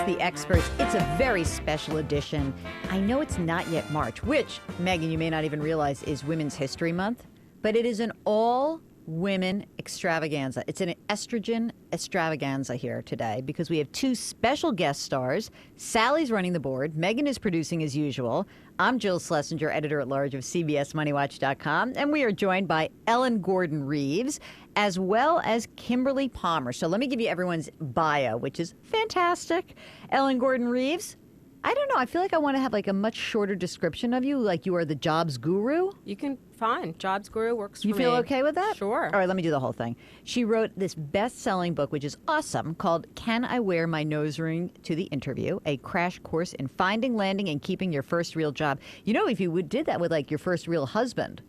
the Experts. It's a very special edition. I know it's not yet March, which, Megan, you may not even realize is Women's History Month, but it is an all-women extravaganza. It's an estrogen extravaganza here today because we have two special guest stars. Sally's running the board. Megan is producing as usual. I'm Jill Schlesinger, editor-at-large of CBSMoneyWatch.com, and we are joined by Ellen Gordon Reeves, as well as Kimberly Palmer. So let me give you everyone's bio, which is fantastic. Ellen Gordon Reeves, I don't know. I feel like I want to have like a much shorter description of you, like you are the jobs guru. You can, fine. Jobs guru works for me. You feel okay with that? Sure. All right, let me do the whole thing. She wrote this best-selling book, which is awesome, called Can I Wear My Nose Ring to the Interview? A Crash Course in Finding, Landing, and Keeping Your First Real Job. You know, if you did that with like your first real husband,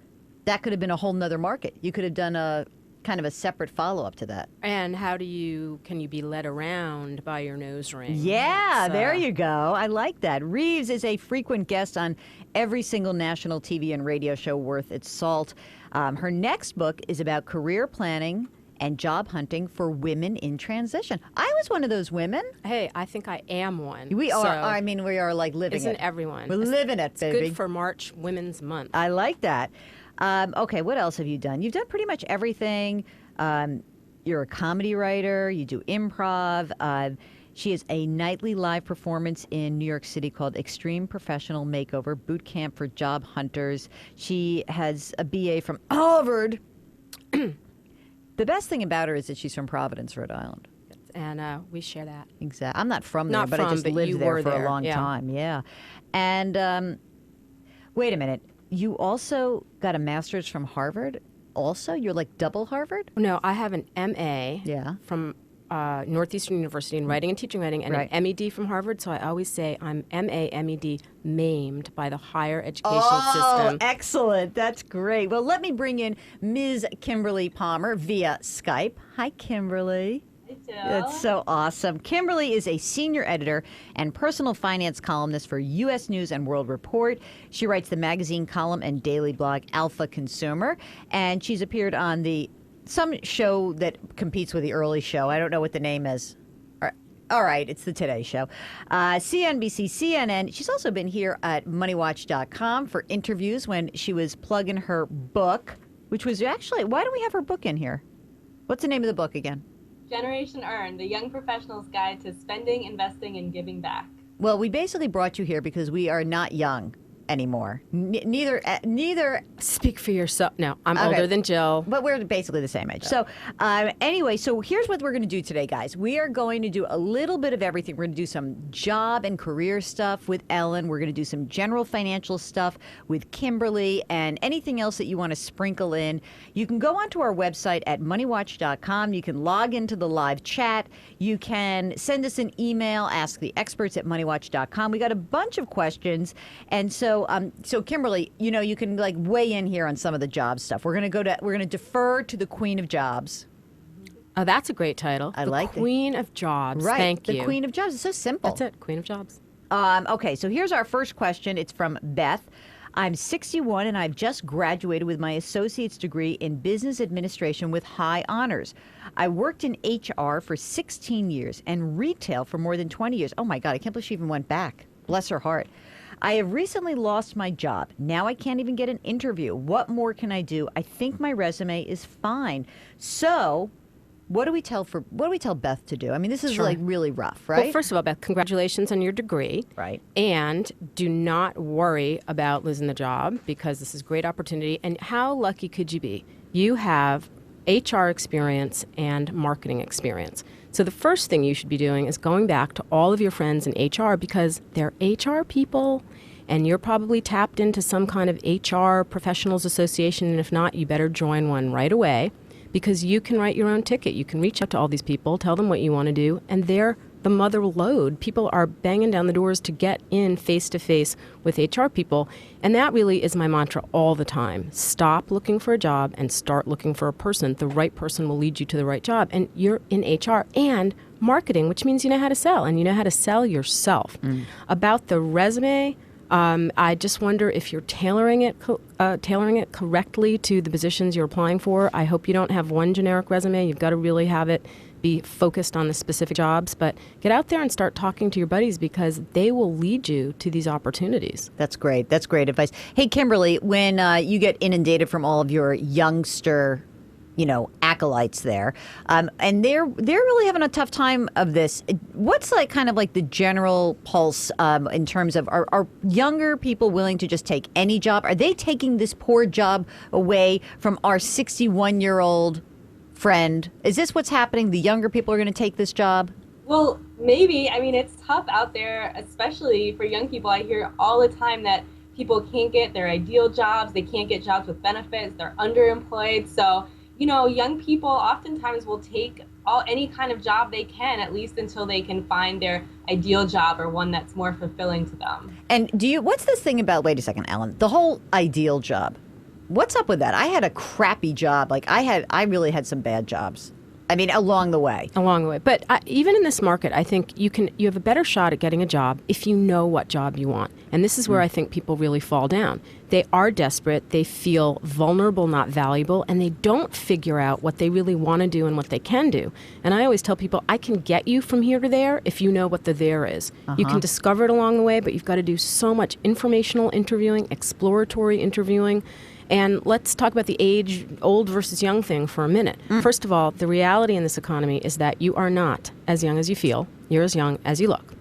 that could have been a whole nother market. You could have done a kind of a separate follow-up to that. And can you be led around by your nose ring? Yeah, there you go. I like that. Reeves is a frequent guest on every single national TV and radio show worth its salt. Her next book is about career planning and job hunting for women in transition. I was one of those women. Hey, I think I am one. We are. So I mean, we are like living isn't it. everyone? We're living it, baby. It's good for March Women's Month. I like that. Okay, what else have you done? You've done pretty much everything. You're a comedy writer. You do improv. She has a nightly live performance in New York City called Extreme Professional Makeover Boot Camp for Job Hunters. She has a BA from Harvard. The best thing about her is that she's from Providence, Rhode Island. And we share that. Exactly. I'm not from there, but I just but lived you there were for there. a long time. Yeah. And wait a minute. You also got a master's from Harvard? Also? You're like double Harvard? No, I have an MA from Northeastern University in writing and teaching writing, and an MED from Harvard. So I always say I'm MA, MED, maimed by the higher education system. Oh, excellent. That's great. Well, let me bring in Ms. Kimberly Palmer via Skype. Hi, Kimberly. That's so awesome. Kimberly is a senior editor and personal finance columnist for U.S. News and World Report. She writes the magazine column and daily blog Alpha Consumer, and she's appeared on some show that competes with the early show. I don't know what the name is. All right, it's the Today Show. CNBC, CNN. She's also been here at MoneyWatch.com for interviews when she was plugging her book, which was actually, why do we have her book in here? What's the name of the book again? Generation Earn, the Young Professional's Guide to Spending, Investing, and Giving Back. Well, we basically brought you here because we are not young anymore. Neither. Speak for yourself. No, I'm older than Jill. But we're basically the same age. So anyway, so here's what we're going to do today, guys. We are going to do a little bit of everything. We're going to do some job and career stuff with Ellen. We're going to do some general financial stuff with Kimberly and anything else that you want to sprinkle in. You can go onto our website at MoneyWatch.com. You can log into the live chat. You can send us an email, ask the experts at MoneyWatch.com. We got a bunch of questions. And so Kimberly, you can like weigh in here on some of the job stuff. We're going to defer to the Queen of Jobs. Oh, that's a great title. I like the Queen of Jobs. Right. Thank you. The Queen of Jobs. It's so simple. That's it. Queen of Jobs. Okay, so here's our first question. It's from Beth. I'm 61 and I've just graduated with my associate's degree in business administration with high honors. I worked in HR for 16 years and retail for more than 20 years. Oh my God, I can't believe she even went back. Bless her heart. I have recently lost my job. Now I can't even get an interview. What more can I do? I think my resume is fine. So, what do we tell Beth to do? I mean, this is like really rough, right? Well, first of all, Beth, congratulations on your degree. Right. And do not worry about losing the job because this is a great opportunity. And how lucky could you be? You have HR experience and marketing experience. So the first thing you should be doing is going back to all of your friends in HR because they're HR people and you're probably tapped into some kind of HR professionals association. And if not, you better join one right away because you can write your own ticket. You can reach out to all these people, tell them what you want to do, and they're the mother lode. People are banging down the doors to get in face-to-face with HR people. And that really is my mantra all the time. Stop looking for a job and start looking for a person. The right person will lead you to the right job. And you're in HR and marketing, which means you know how to sell, and you know how to sell yourself. About the resume, I just wonder if you're tailoring it correctly to the positions you're applying for. I hope you don't have one generic resume. You've got to really have it be focused on the specific jobs, but get out there and start talking to your buddies because they will lead you to these opportunities. That's great. That's great advice. Hey, Kimberly, when you get inundated from all of your youngster acolytes there, and they're really having a tough time of this. What's kind of the general pulse in terms of are younger people willing to just take any job? Are they taking this poor job away from our 61-year-old friend? Is this what's happening? The younger people are going to take this job? Well, maybe. I mean, it's tough out there, especially for young people. I hear all the time that people can't get their ideal jobs. They can't get jobs with benefits. They're underemployed. So young people oftentimes will take any kind of job they can, at least until they can find their ideal job or one that's more fulfilling to them. And what's this thing about, wait a second, Ellen, the whole ideal job? What's up with that? I had a crappy job. I really had some bad jobs. I mean, along the way. But even in this market, I think you have a better shot at getting a job if you know what job you want. And this is where I think people really fall down. They are desperate, they feel vulnerable, not valuable, and they don't figure out what they really want to do and what they can do. And I always tell people, I can get you from here to there if you know what the there is. You can discover it along the way, but you've got to do so much informational interviewing, exploratory interviewing. And let's talk about the age, old versus young thing for a minute. First of all, the reality in this economy is that you are not as young as you feel. You're as young as you look.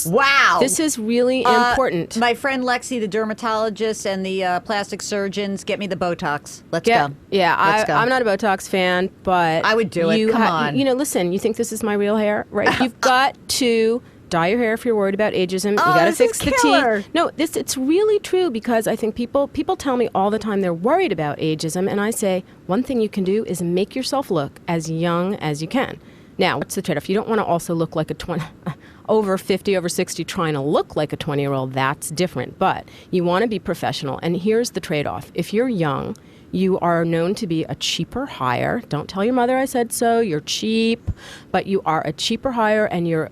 Wow. This is really important. My friend Lexi, the dermatologist, and the plastic surgeons, get me the Botox. Let's go. Yeah, Let's go. I'm not a Botox fan, but I would do it. Come on. Listen, you think this is my real hair, right? You've got to dye your hair if you're worried about ageism. You got to fix the teeth. No, it's really true because I think people tell me all the time they're worried about ageism, and I say one thing you can do is make yourself look as young as you can. Now, what's the trade-off? You don't want to also look like a 20, over 50, over 60, trying to look like a 20-year-old. That's different. But you want to be professional. And here's the trade-off. If you're young, you are known to be a cheaper hire. Don't tell your mother I said so. You're cheap, but you are a cheaper hire, and you're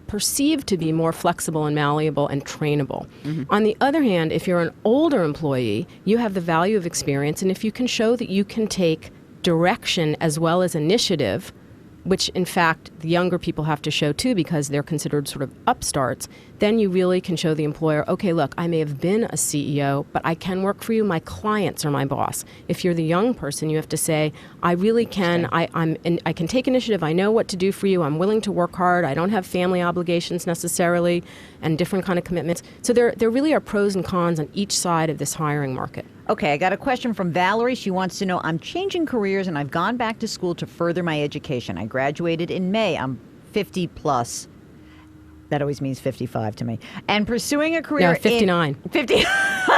perceived to be more flexible and malleable and trainable. On the other hand, if you're an older employee, you have the value of experience, and if you can show that you can take direction as well as initiative, which in fact the younger people have to show too because they're considered sort of upstarts, then you really can show the employer, okay, look, I may have been a CEO, but I can work for you. My clients are my boss. If you're the young person, you have to say, I really can. I can take initiative. I know what to do for you. I'm willing to work hard. I don't have family obligations necessarily and different kind of commitments. So there really are pros and cons on each side of this hiring market. Okay, I got a question from Valerie. She wants to know, I'm changing careers and I've gone back to school to further my education. I graduated in May. I'm 50 plus. That always means 55 to me. And pursuing a career 59. 50.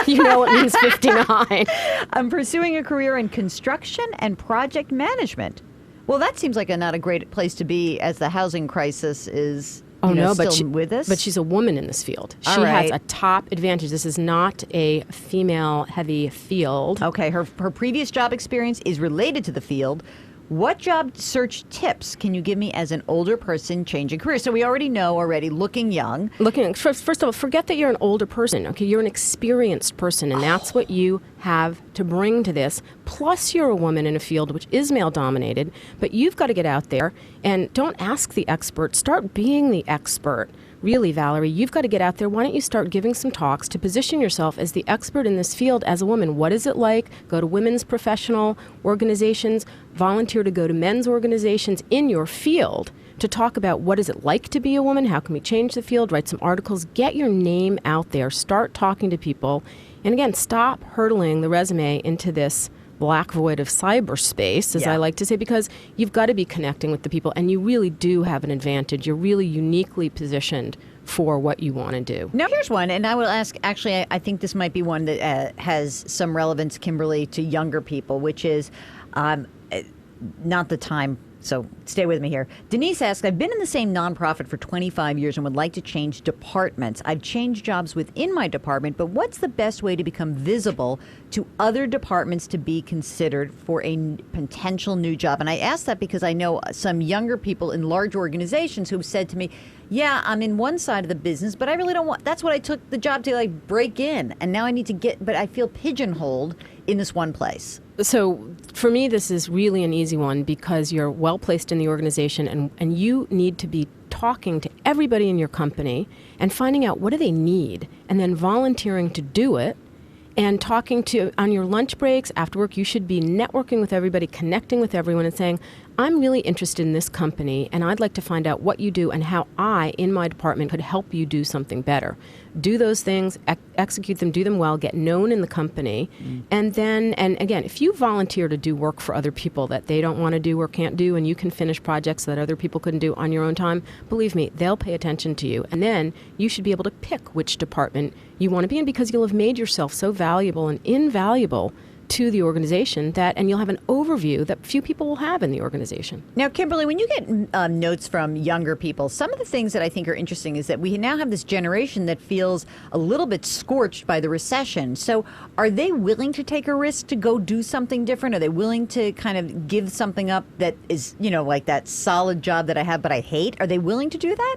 You know it means 59. I'm pursuing a career in construction and project management. Well, that seems like not a great place to be as the housing crisis is still with us. But she's a woman in this field. She right. has a top advantage. This is not a female-heavy field. Okay, her previous job experience is related to the field. What job search tips can you give me as an older person changing careers? So we already know looking young. First of all, forget that you're an older person. Okay, you're an experienced person, and that's what you have to bring to this. Plus, you're a woman in a field which is male-dominated, but you've got to get out there and don't ask the expert. Start being the expert. Really, Valerie, you've got to get out there. Why don't you start giving some talks to position yourself as the expert in this field as a woman? What is it like? Go to women's professional organizations, volunteer to go to men's organizations in your field to talk about what is it like to be a woman, how can we change the field, write some articles, get your name out there, start talking to people. And again, stop hurtling the resume into this black void of cyberspace, as I like to say, because you've got to be connecting with the people, and you really do have an advantage. You're really uniquely positioned for what you want to do. Now, here's one, and I will ask, actually, I think this might be one that has some relevance, Kimberly, to younger people, which is not the time. So stay with me here. Denise asks, I've been in the same nonprofit for 25 years and would like to change departments. I've changed jobs within my department, but what's the best way to become visible to other departments to be considered for a potential new job? And I ask that because I know some younger people in large organizations who've said to me, yeah, I'm in one side of the business, but I really don't want, that's what I took the job to break in. And now I need to but I feel pigeonholed in this one place. So for me, this is really an easy one because you're well placed in the organization and you need to be talking to everybody in your company and finding out what do they need and then volunteering to do it. And talking to, on your lunch breaks, after work, you should be networking with everybody, connecting with everyone and saying, I'm really interested in this company and I'd like to find out what you do and how I, in my department, could help you do something better. Do those things, execute them, do them well, get known in the company. And then, and again, if you volunteer to do work for other people that they don't want to do or can't do, and you can finish projects that other people couldn't do on your own time, believe me, they'll pay attention to you. And then you should be able to pick which department you want to be in because you'll have made yourself so valuable and invaluable to the organization and you'll have an overview that few people will have in the organization. Now, Kimberly, when you get notes from younger people, some of the things that I think are interesting is that we now have this generation that feels a little bit scorched by the recession. So are they willing to take a risk to go do something different? Are they willing to kind of give something up that is, like that solid job that I have but I hate? Are they willing to do that?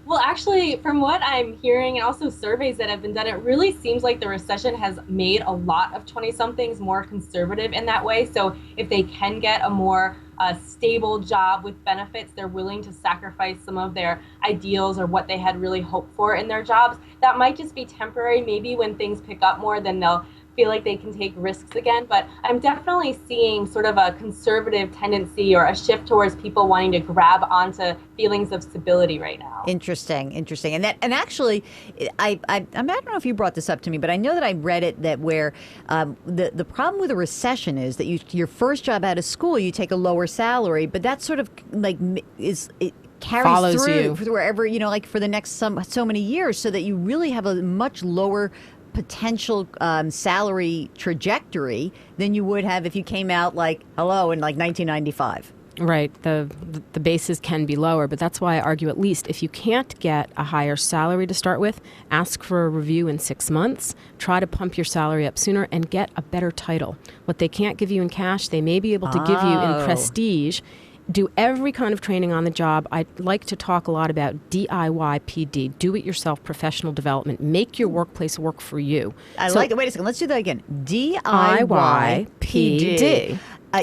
Well, actually, from what I'm hearing and also surveys that have been done, it really seems like the recession has made a lot of 20-somethings more conservative in that way. So if they can get a more stable job with benefits, they're willing to sacrifice some of their ideals or what they had really hoped for in their jobs. That might just be temporary. Maybe when things pick up more, then they'll feel like they can take risks again. But I'm definitely seeing sort of a conservative tendency or a shift towards people wanting to grab onto feelings of stability right now. Interesting. And actually, I don't know if you brought this up to me, but I know that I read it that where the problem with a recession is that your first job out of school, you take a lower salary, but that sort of it carries follows through you wherever, like for the next so many years, so that you really have a much lower potential salary trajectory than you would have if you came out in 1995. Right. The bases can be lower, but that's why I argue at least if you can't get a higher salary to start with, ask for a review in 6 months, try to pump your salary up sooner and get a better title. What they can't give you in cash, they may be able to give you in prestige. Do every kind of training on the job. I like to talk a lot about DIY PD, do-it-yourself professional development. Make your workplace work for you. I like it. Wait a second. Let's do that again. DIY PD.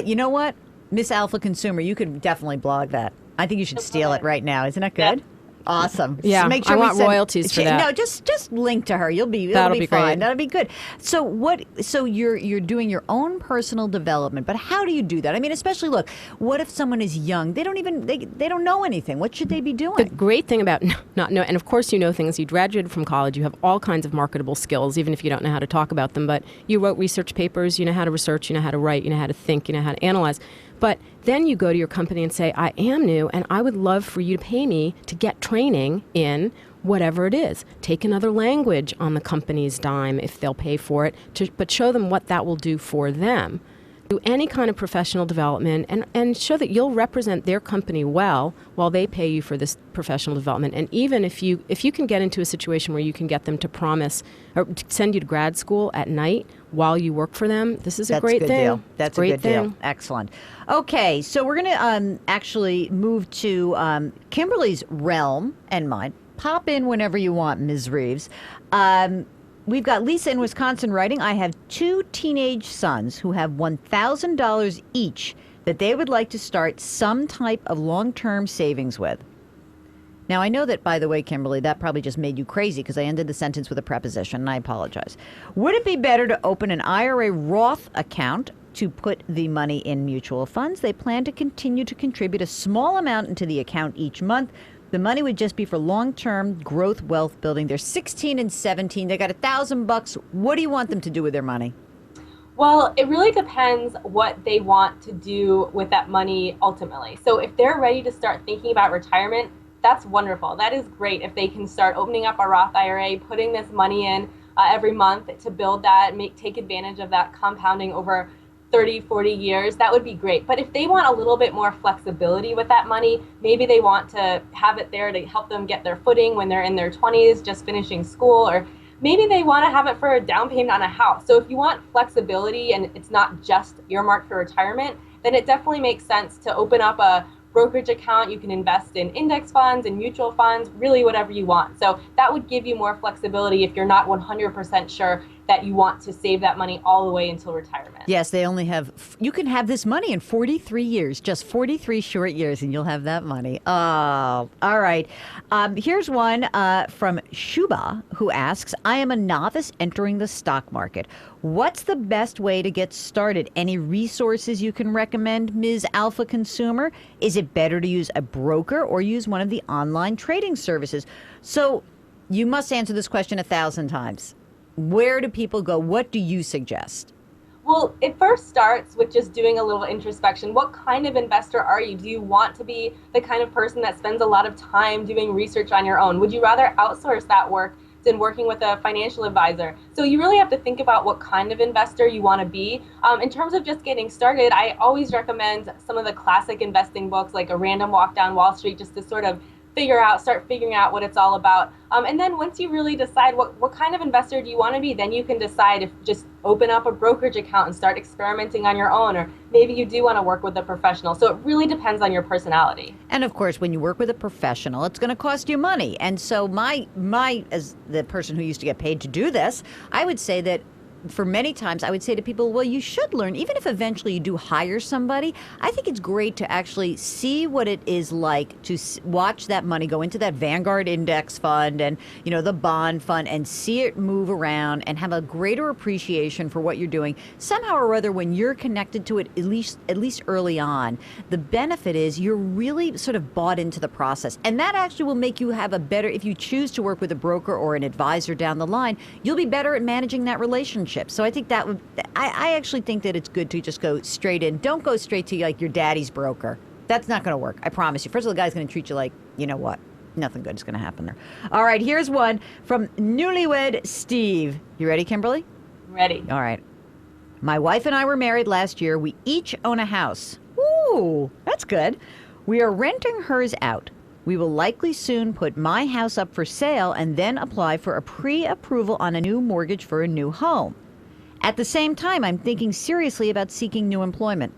You know what? Miss Alpha Consumer, you could definitely blog that. I think you should steal it right now. Isn't that good? Yeah. Awesome. Yeah, so make sure I want royalties for that. No, just link to her. It'll be That'll be fine. great. That'll be good. So you're doing your own personal development, but how do you do that? I mean, especially look, what if someone is young? They don't know anything. What should they be doing? The great thing about not know, and of course you know things. You graduated from college. You have all kinds of marketable skills, even if you don't know how to talk about them. But you wrote research papers. You know how to research. You know how to write. You know how to think. You know how to analyze. But then you go to your company and say, I am new and I would love for you to pay me to get training in whatever it is. Take another language on the company's dime if they'll pay for it, but show them what that will do for them. Do any kind of professional development and show that you'll represent their company well while they pay you for this professional development. And even if you can get into a situation where you can get them to promise or send you to grad school at night while you work for them, this is a great thing. Deal. That's a good deal. Excellent. Okay, so we're going to actually move to Kimberly's realm and mine. Pop in whenever you want, Ms. Reeves. We've got Lisa in Wisconsin writing, I have 2 teenage sons who have $1,000 each that they would like to start some type of long-term savings with. Now, I know that, by the way, Kimberly, that probably just made you crazy because I ended the sentence with a preposition, and I apologize. Would it be better to open an IRA Roth account to put the money in mutual funds? They plan to continue to contribute a small amount into the account each month. The money would just be for long-term growth wealth building. They're 16 and 17. They got $1,000. What do you want them to do with their money? Well, it really depends what they want to do with that money ultimately. So if they're ready to start thinking about retirement, that's wonderful. That is great if they can start opening up a Roth IRA, putting this money in every month to build that, take advantage of that compounding over 30, 40 years, that would be great. But if they want a little bit more flexibility with that money, maybe they want to have it there to help them get their footing when they're in their 20s, just finishing school, or maybe they want to have it for a down payment on a house. So if you want flexibility and it's not just earmarked for retirement, then it definitely makes sense to open up a brokerage account. You can invest in index funds and mutual funds, really whatever you want. So that would give you more flexibility if you're not 100% sure that you want to save that money all the way until retirement. Yes, they only have, you can have this money in 43 years, just 43 short years, and you'll have that money. Oh, all right. Here's one from Shuba, who asks, I am a novice entering the stock market. What's the best way to get started? Any resources you can recommend, Ms. Alpha Consumer? Is it better to use a broker or use one of the online trading services? So you must answer this question 1,000 times. Where do people go? What do you suggest? Well, it first starts with just doing a little introspection. What kind of investor are you? Do you want to be the kind of person that spends a lot of time doing research on your own? Would you rather outsource that work than working with a financial advisor? So you really have to think about what kind of investor you want to be. In terms of just getting started, I always recommend some of the classic investing books like A Random Walk Down Wall Street, just to sort of start figuring out what it's all about. And then once you really decide what kind of investor do you want to be, then you can decide if just open up a brokerage account and start experimenting on your own, or maybe you do want to work with a professional. So it really depends on your personality. And of course, when you work with a professional, it's going to cost you money. And so my as the person who used to get paid to do this, I would say that for many times, I would say to people, well, you should learn, even if eventually you do hire somebody, I think it's great to actually see what it is like to watch that money go into that Vanguard index fund and, you know, the bond fund, and see it move around and have a greater appreciation for what you're doing. Somehow or other, when you're connected to it, at least early on, the benefit is you're really sort of bought into the process. And that actually will make you have a better, if you choose to work with a broker or an advisor down the line, you'll be better at managing that relationship. So I think that would, I actually think that it's good to just go straight in. Don't go straight to like your daddy's broker. That's not going to work. I promise you. First of all, the guy's going to treat you like, you know what? Nothing good is going to happen there. All right, here's one from newlywed Steve. You ready, Kimberly? Ready. All right. My wife and I were married last year. We each own a house. Ooh, that's good. We are renting hers out. We will likely soon put my house up for sale and then apply for a pre-approval on a new mortgage for a new home. At the same time, I'm thinking seriously about seeking new employment.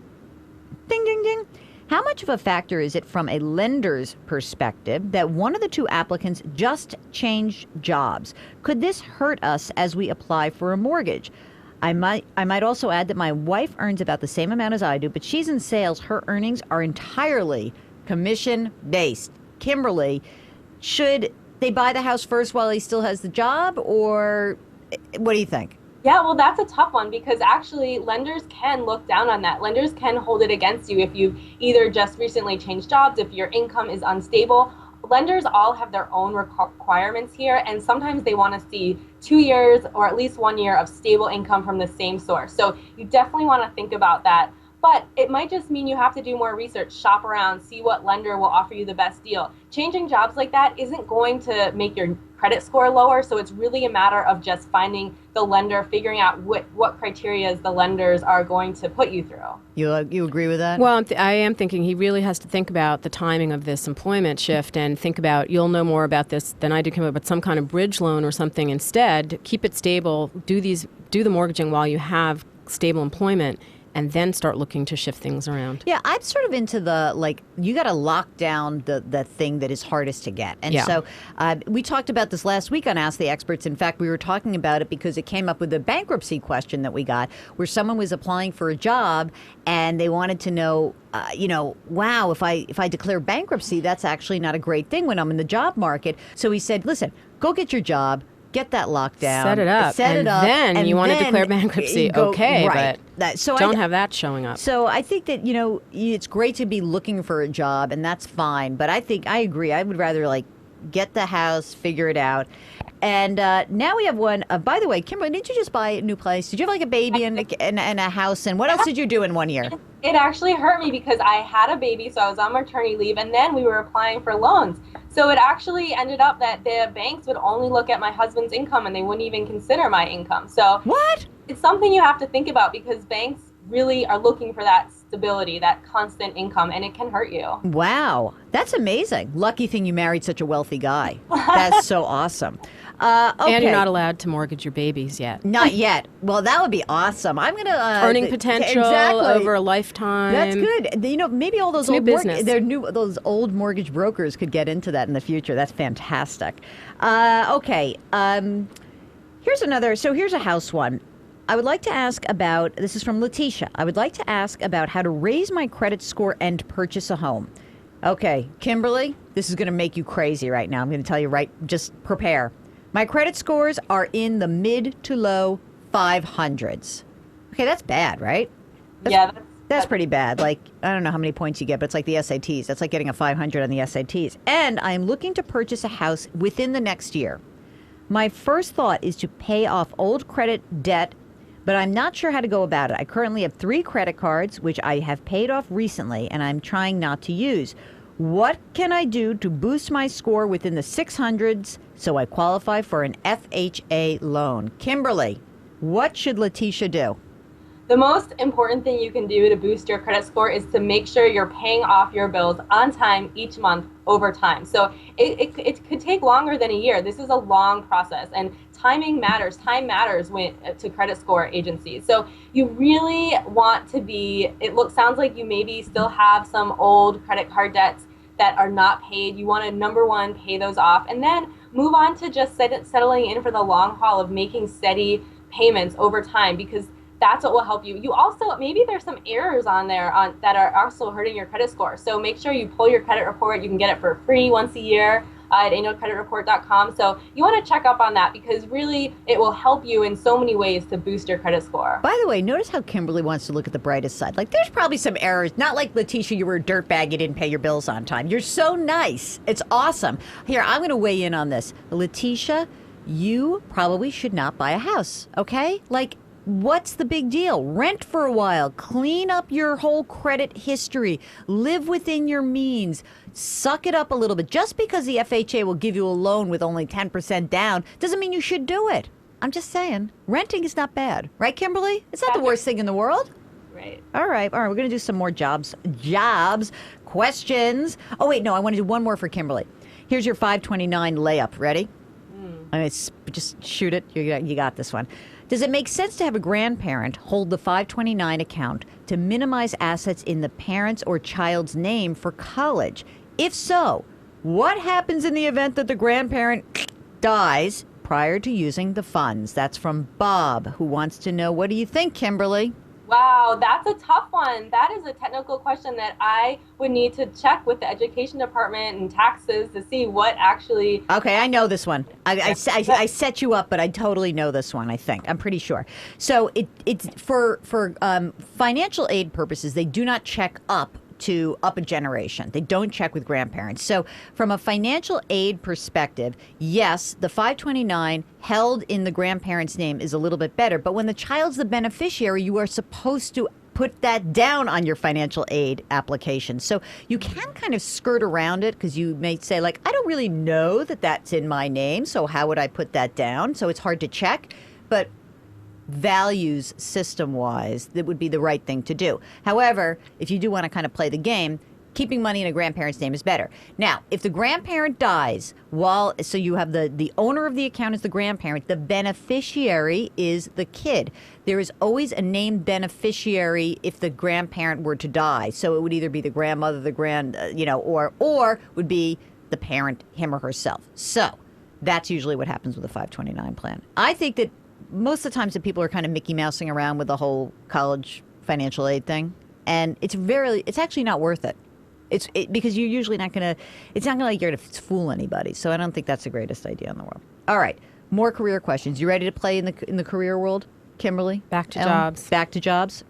Ding, ding, ding. How much of a factor is it from a lender's perspective that one of the two applicants just changed jobs? Could this hurt us as we apply for a mortgage? I might also add that my wife earns about the same amount as I do, but she's in sales. Her earnings are entirely commission-based. Kimberly, should they buy the house first while he still has the job, or what do you think? Yeah, well, that's a tough one, because actually lenders can look down on that. Lenders can hold it against you if you've either just recently changed jobs, if your income is unstable. Lenders all have their own requirements here, and sometimes they want to see 2 years or at least 1 year of stable income from the same source. So you definitely want to think about that. But it might just mean you have to do more research, shop around, see what lender will offer you the best deal. Changing jobs like that isn't going to make your credit score lower, so it's really a matter of just finding the lender, figuring out what criteria the lenders are going to put you through. You agree with that? Well, I am thinking he really has to think about the timing of this employment shift and think about, you'll know more about this than I do, come up with some kind of bridge loan or something instead. Keep it stable, do the mortgaging while you have stable employment, and then start looking to shift things around. Yeah, I'm sort of into the, like, you got to lock down the thing that is hardest to get. And so we talked about this last week on Ask the Experts. In fact, we were talking about it because it came up with the bankruptcy question that we got, where someone was applying for a job and they wanted to know, wow, if I declare bankruptcy, that's actually not a great thing when I'm in the job market. So he said, listen, go get your job. Get that lockdown. Set it up. Then you want to declare bankruptcy. Okay, right. But don't have that showing up. So I think that, it's great to be looking for a job, and that's fine. But I agree. I would rather, get the house, figure it out. And now we have one. By the way, Kimberly, didn't you just buy a new place? Did you have a baby and a house? And what else did you do in 1 year? It actually hurt me because I had a baby, so I was on maternity leave, and then we were applying for loans. So it actually ended up that the banks would only look at my husband's income, and they wouldn't even consider my income. So what? It's something you have to think about, because banks really are looking for that stability, that constant income, and it can hurt you. Wow. That's amazing. Lucky thing you married such a wealthy guy. That's so awesome. Okay. And you're not allowed to mortgage your babies yet. Not yet. Well, that would be awesome. I'm going to... Earning potential over a lifetime. That's good. Maybe all those those old mortgage brokers could get into that in the future. That's fantastic. Okay. Here's Here's a house one. I would like to ask about, this is from Letitia. I would like to ask about how to raise my credit score and purchase a home. Okay, Kimberly, this is going to make you crazy right now. I'm going to tell you just prepare. My credit scores are in the mid to low 500s. Okay, that's bad, right? That's pretty bad. Like, I don't know how many points you get, but it's like the SATs. That's like getting a 500 on the SATs. And I'm looking to purchase a house within the next year. My first thought is to pay off old credit debt, but I'm not sure how to go about it. I currently have 3 credit cards, which I have paid off recently, and I'm trying not to use. What can I do to boost my score within the 600s so I qualify for an FHA loan? Kimberly, what should Letitia do? The most important thing you can do to boost your credit score is to make sure you're paying off your bills on time each month over time. So it could take longer than a year. This is a long process, and timing matters. Time matters to credit score agencies. So you really want to sounds like you maybe still have some old credit card debts that are not paid. You want to, number one, pay those off, and then move on to just settling in for the long haul of making steady payments over time, because that's what will help you. You also, maybe there's some errors on there that are also hurting your credit score. So make sure you pull your credit report. You can get it for free once a year at annualcreditreport.com. So you want to check up on that, because really it will help you in so many ways to boost your credit score. By the way, notice how Kimberly wants to look at the brightest side. Like, there's probably some errors. Not like Letitia, you were a dirtbag, you didn't pay your bills on time. You're so nice. It's awesome. Here, I'm going to weigh in on this. Letitia, you probably should not buy a house, okay? Like, what's the big deal? Rent for a while, clean up your whole credit history, live within your means, suck it up a little bit. Just because the FHA will give you a loan with only 10% down doesn't mean you should do it. I'm just saying, renting is not bad. Right, Kimberly? It's not the worst thing in the world. Right. All right. We're going to do some more jobs questions. Oh, wait, no, I want to do one more for Kimberly. Here's your 529 layup. Ready? I mean, just shoot it. You got this one. Does it make sense to have a grandparent hold the 529 account to minimize assets in the parent's or child's name for college? If so, what happens in the event that the grandparent dies prior to using the funds? That's from Bob, who wants to know, what do you think, Kimberly? Wow, that's a tough one. That is a technical question that I would need to check with the education department and taxes to see what actually. Okay, I know this one. I set you up, but I totally know this one. I think I'm pretty sure. So it's for financial aid purposes. They do not check up a generation. They don't check with grandparents. So from a financial aid perspective, yes, the 529 held in the grandparent's name is a little bit better. But when the child's the beneficiary, you are supposed to put that down on your financial aid application. So you can kind of skirt around it, because you may say, like, I don't really know that that's in my name, so how would I put that down? So it's hard to check. But values system-wise, that would be the right thing to do. However, if you do want to kind of play the game, keeping money in a grandparent's name is better. Now, if the grandparent dies so you have the owner of the account is the grandparent, the beneficiary is the kid. There is always a named beneficiary if the grandparent were to die. So it would either be the grandmother, or would be the parent, him or herself. So that's usually what happens with a 529 plan. I think that most of the times that people are kind of Mickey Mousing around with the whole college financial aid thing, and it's actually not worth it. Because you're usually not going to, it's not like you're going to fool anybody. So I don't think that's the greatest idea in the world. All right, more career questions. You ready to play in the career world, Kimberly? Back to jobs. Back to jobs.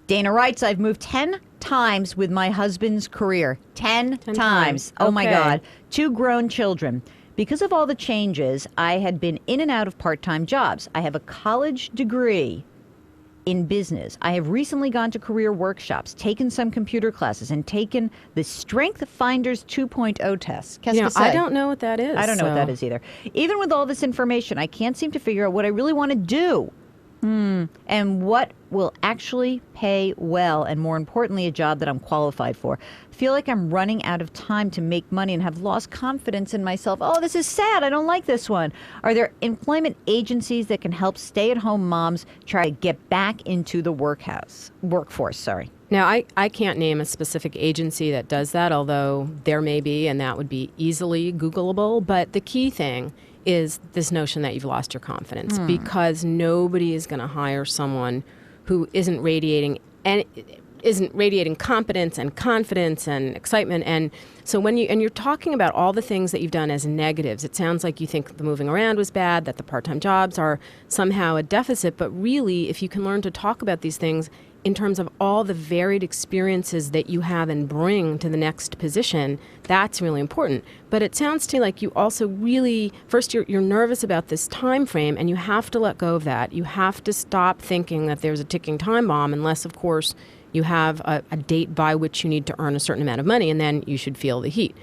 Dana writes, I've moved 10 times with my husband's career. 10 times. Oh, my God. 2 grown children. Because of all the changes, I had been in and out of part-time jobs. I have a college degree in business. I have recently gone to career workshops, taken some computer classes, and taken the Strength Finders 2.0 test. I don't know what that is. I don't know what that is either. Even with all this information, I can't seem to figure out what I really want to do. And what will actually pay well, and more importantly, a job that I'm qualified for. I feel like I'm running out of time to make money and have lost confidence in myself. Oh, this is sad. I don't like this one. Are there employment agencies that can help stay-at-home moms try to get back into the workforce? Now, I can't name a specific agency that does that, although there may be, and that would be easily Googleable. But the key thing is this notion that you've lost your confidence because nobody is going to hire someone who isn't radiating competence and confidence and excitement. And so when you're talking about all the things that you've done as negatives, it sounds like you think the moving around was bad, that the part-time jobs are somehow a deficit. But really, if you can learn to talk about these things in terms of all the varied experiences that you have and bring to the next position, that's really important. But it sounds to me like you also really, first you're nervous about this time frame, and you have to let go of that. You have to stop thinking that there's a ticking time bomb, unless, of course, you have a date by which you need to earn a certain amount of money, and then you should feel the heat.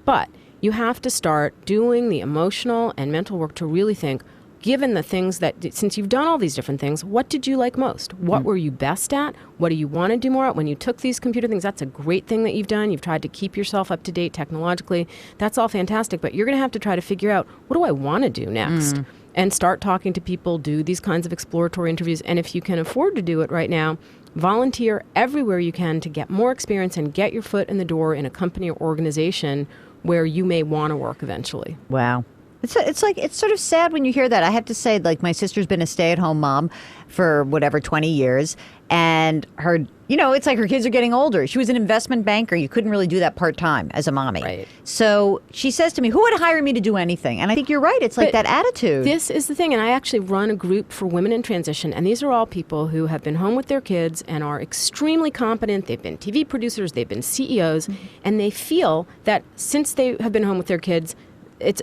But you have to start doing the emotional and mental work to really think, given the things that, since you've done all these different things, what did you like most? What were you best at? What do you want to do more at? When you took these computer things, that's a great thing that you've done. You've tried to keep yourself up to date technologically. That's all fantastic. But you're going to have to try to figure out, what do I want to do next? And start talking to people, do these kinds of exploratory interviews. And if you can afford to do it right now, volunteer everywhere you can to get more experience and get your foot in the door in a company or organization where you may want to work eventually. Wow. It's like, it's sort of sad when you hear that. I have to say, like, my sister's been a stay-at-home mom for 20 years, and her, it's like her kids are getting older. She was an investment banker. You couldn't really do that part-time as a mommy. Right. So she says to me, who would hire me to do anything? And I think you're right. It's like that attitude. This is the thing. And I actually run a group for women in transition. And these are all people who have been home with their kids and are extremely competent. They've been TV producers. They've been CEOs. And they feel that since they have been home with their kids,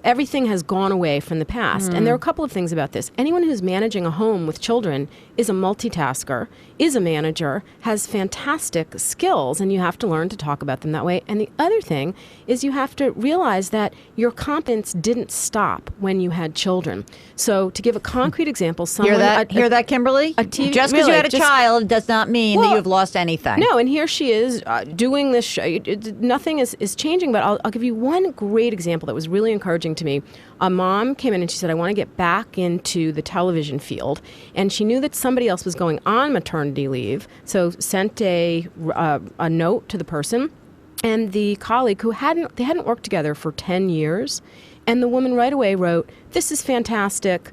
everything has gone away from the past. And there are a couple of things about this. Anyone who's managing a home with children is a multitasker, is a manager, has fantastic skills, and you have to learn to talk about them that way. And the other thing is you have to realize that your competence didn't stop when you had children. So to give a concrete example, someone... Hear that, Kimberly? Just because you had a child does not mean that you've lost anything. No, and here she is doing this show. Nothing is changing, but I'll give you one great example that was really encouraging to me. A mom came in and she said, I want to get back into the television field. And she knew that somebody else was going on maternity leave, so sent a note to the person. And the colleague they hadn't worked together for 10 years. And the woman right away wrote, this is fantastic.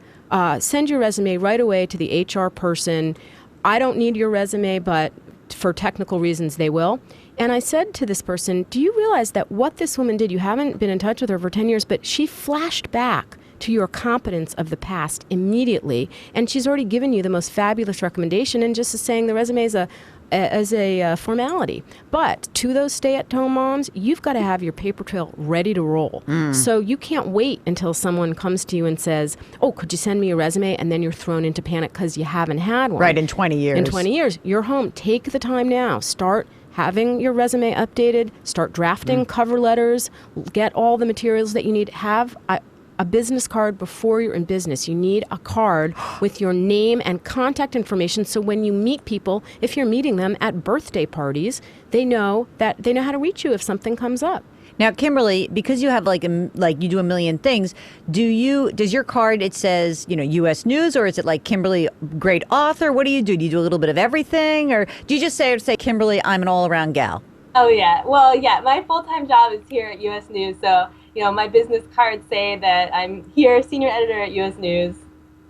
Send your resume right away to the HR person. I don't need your resume, but for technical reasons, they will. And I said to this person, do you realize that what this woman did, you haven't been in touch with her for 10 years, but she flashed back to your competence of the past immediately. And she's already given you the most fabulous recommendation and just is saying the resume is a formality. But to those stay-at-home moms, you've got to have your paper trail ready to roll. So you can't wait until someone comes to you and says, oh, could you send me a resume? And then you're thrown into panic because you haven't had one. Right, in 20 years. In 20 years. You're home. Take the time now. Start having your resume updated. Start drafting cover letters. Get all the materials that you need. Have a business card before you're in business. You need a card with your name and contact information, so when you meet people, if you're meeting them at birthday parties, they know how to reach you if something comes up. Now, Kimberly, because you have like you do a million things, does your card, it says, U.S. News, or is it like Kimberly, great author? What do you do? Do you do a little bit of everything, or do you just say Kimberly, I'm an all-around gal? Oh yeah, well yeah, my full-time job is here at U.S. News, so my business cards say that I'm here, senior editor at U.S. News.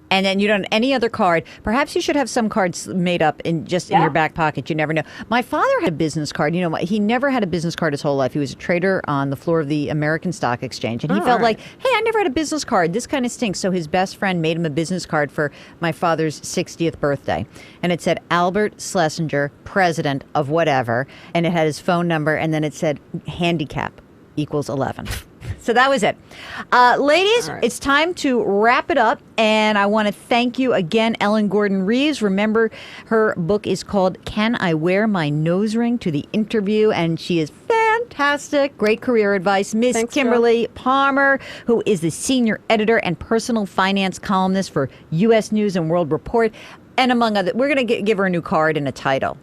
And then you don't have any other card. Perhaps you should have some cards made up in your back pocket. You never know. My father had a business card. He never had a business card his whole life. He was a trader on the floor of the American Stock Exchange. And he felt like, hey, I never had a business card. This kind of stinks. So his best friend made him a business card for my father's 60th birthday. And it said, Albert Schlesinger, president of whatever. And it had his phone number. And then it said, handicap equals 11. So that was it. Ladies, It's time to wrap it up. And I want to thank you again, Ellen Gordon Reeves. Remember, her book is called Can I Wear My Nose Ring to the Interview? And she is fantastic. Great career advice. Miss Kimberly Palmer, who is the senior editor and personal finance columnist for U.S. News and World Report. And among other, we're going to give her a new card and a title.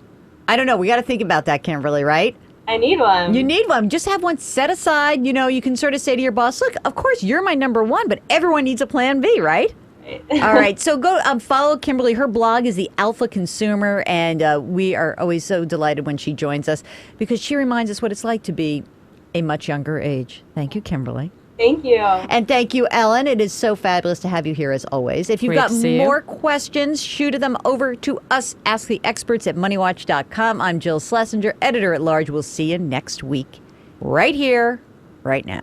I don't know. We got to think about that, Kimberly, right? I need one. You need one. Just have one set aside. You can sort of say to your boss, look, of course, you're my number one, but everyone needs a plan B, right? All right. So go follow Kimberly. Her blog is The Alpha Consumer, and we are always so delighted when she joins us because she reminds us what it's like to be a much younger age. Thank you, Kimberly. Thank you. And thank you, Ellen. It is so fabulous to have you here as always. If you've Great got to see more you. questions, shoot them over to us, Ask the Experts at MoneyWatch.com. I'm Jill Schlesinger, editor at large. We'll see you next week, right here, right now.